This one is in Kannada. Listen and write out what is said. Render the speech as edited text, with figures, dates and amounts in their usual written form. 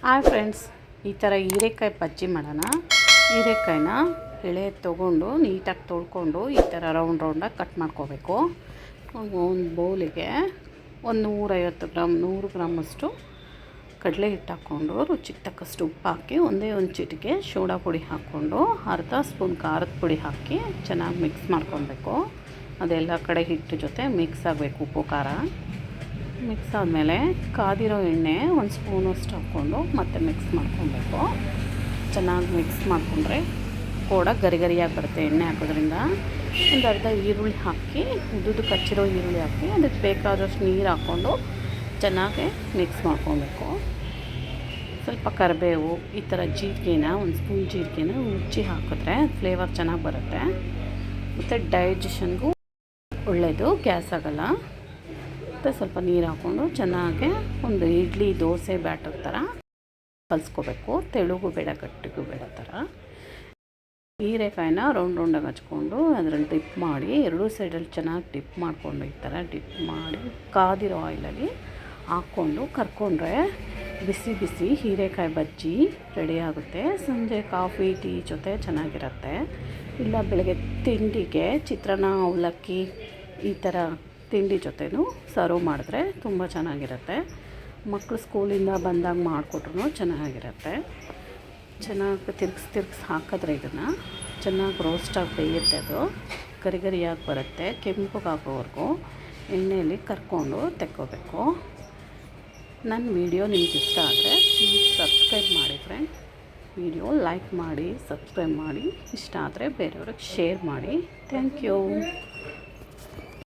ಹಾಯ್ ಫ್ರೆಂಡ್ಸ್, ಈ ಥರ ಹೀರೆಕಾಯಿ ಬಜ್ಜಿ ಮಾಡೋಣ. ಹೀರೆಕಾಯಿನ ಎಳೆ ತೊಗೊಂಡು ನೀಟಾಗಿ ತೊಳ್ಕೊಂಡು ಈ ಥರ ರೌಂಡಾಗಿ ಕಟ್ ಮಾಡ್ಕೋಬೇಕು. ಒಂದು ಬೌಲಿಗೆ ಒಂದು 150 ಗ್ರಾಮ್ 100 ಗ್ರಾಮಷ್ಟು ಕಡಲೆ ಹಿಟ್ಟು ಹಾಕ್ಕೊಂಡು ರುಚಿಗೆ ತಕ್ಕಷ್ಟು ಉಪ್ಪು ಹಾಕಿ ಒಂದೇ ಒಂದು ಚಿಟಿಕೆ ಸೋಡಾ ಪುಡಿ ಹಾಕ್ಕೊಂಡು ಅರ್ಧ ಸ್ಪೂನ್ ಖಾರದ ಪುಡಿ ಹಾಕಿ ಚೆನ್ನಾಗಿ ಮಿಕ್ಸ್ ಮಾಡ್ಕೊಬೇಕು. ಅದೆಲ್ಲ ಕಡೆ ಹಿಟ್ಟು ಜೊತೆ ಮಿಕ್ಸ್ ಆಗಬೇಕು. ಉಪ್ಪು ಖಾರ ಮಿಕ್ಸ್ ಆದಮೇಲೆ ಕಾದಿರೋ ಎಣ್ಣೆ ಒಂದು ಸ್ಪೂನಷ್ಟು ಹಾಕ್ಕೊಂಡು ಮತ್ತೆ ಮಿಕ್ಸ್ ಮಾಡ್ಕೊಬೇಕು. ಚೆನ್ನಾಗಿ ಮಿಕ್ಸ್ ಮಾಡಿಕೊಂಡ್ರೆ ಕೂಡ ಗರಿಯಾಗಿ ಬರುತ್ತೆ. ಎಣ್ಣೆ ಹಾಕೋದ್ರಿಂದ ಒಂದು ಅರ್ಧ ಈರುಳ್ಳಿ ಹಾಕಿ ಉದ್ದುದ್ದು ಕಚ್ಚಿರೋ ಈರುಳ್ಳಿ ಹಾಕಿ ಅದಕ್ಕೆ ಬೇಕಾದಷ್ಟು ನೀರು ಹಾಕ್ಕೊಂಡು ಚೆನ್ನಾಗಿ ಮಿಕ್ಸ್ ಮಾಡ್ಕೊಬೇಕು. ಸ್ವಲ್ಪ ಕರಿಬೇವು, ಈ ಥರ ಜೀರಿಗೆನ ಒಂದು ಸ್ಪೂನ್ ಜೀರಿಗೆನ ಉಜ್ಜಿ ಹಾಕಿದ್ರೆ ಫ್ಲೇವರ್ ಚೆನ್ನಾಗಿ ಬರುತ್ತೆ. ಮತ್ತು ಡೈಜೆಷನ್ಗೂ ಒಳ್ಳೆಯದು, ಗ್ಯಾಸ್ ಆಗೋಲ್ಲ. ಮತ್ತು ಸ್ವಲ್ಪ ನೀರು ಹಾಕ್ಕೊಂಡು ಚೆನ್ನಾಗಿ ಒಂದು ಇಡ್ಲಿ ದೋಸೆ ಬ್ಯಾಟರ್ ಥರ ಕಲಿಸ್ಕೋಬೇಕು. ತೆಳುಗೂ ಬೇಡ ಗಟ್ಟಿಗೂ ಬೇಡ ಥರ. ಹೀರೆಕಾಯಿನ ರೌಂಡಾಗಿ ಹಚ್ಕೊಂಡು ಅದರಲ್ಲಿ ಡಿಪ್ ಮಾಡಿ ಎರಡೂ ಸೈಡಲ್ಲಿ ಚೆನ್ನಾಗಿ ಡಿಪ್ ಮಾಡಿಕೊಂಡು ಈ ಥರ ಡಿಪ್ ಮಾಡಿ ಕಾದಿರೋ ಆಯಿಲಲ್ಲಿ ಹಾಕ್ಕೊಂಡು ಕರ್ಕೊಂಡ್ರೆ ಬಿಸಿ ಬಿಸಿ ಹೀರೆಕಾಯಿ ಬಜ್ಜಿ ರೆಡಿ ಆಗುತ್ತೆ. ಸಂಜೆ ಕಾಫಿ ಟೀ ಜೊತೆ ಚೆನ್ನಾಗಿರುತ್ತೆ. ಇಲ್ಲ ಬೆಳಗ್ಗೆ ತಿಂಡಿಗೆ ಚಿತ್ರಾನ್ನ ಅವಲಕ್ಕಿ ಈ ಥರ ತಿಂಡಿ ಜೊತೆನೂ ಸರ್ವ್ ಮಾಡಿದ್ರೆ ತುಂಬ ಚೆನ್ನಾಗಿರುತ್ತೆ. ಮಕ್ಕಳು ಸ್ಕೂಲಿಂದ ಬಂದಾಗ ಮಾಡಿಕೊಟ್ರು ಚೆನ್ನಾಗಿರುತ್ತೆ. ಚೆನ್ನಾಗಿ ತಿರ್ಗಿಸಿ ಹಾಕಿದ್ರೆ ಇದನ್ನು ಚೆನ್ನಾಗಿ ರೋಸ್ಟಾಗಿ ಬೇಯುತ್ತೆ. ಅದು ಗರಿಯಾಗಿ ಬರುತ್ತೆ. ಕೆಂಪಗಾಗೋವರೆಗೂ ಎಣ್ಣೆಯಲ್ಲಿ ಕರ್ಕೊಂಡು ತೆಕ್ಕೋಬೇಕು. ನನ್ನ ವಿಡಿಯೋ ನಿಮ್ಗೆ ಇಷ್ಟ ಆದರೆ ಪ್ಲೀಸ್ ಸಬ್ಸ್ಕ್ರೈಬ್ ಮಾಡಿ ಫ್ರೆಂಡ್. ವಿಡಿಯೋ ಲೈಕ್ ಮಾಡಿ, ಸಬ್ಸ್ಕ್ರೈಬ್ ಮಾಡಿ, ಇಷ್ಟ ಆದರೆ ಬೇರೆಯವ್ರಿಗೆ ಶೇರ್ ಮಾಡಿ. Thank you.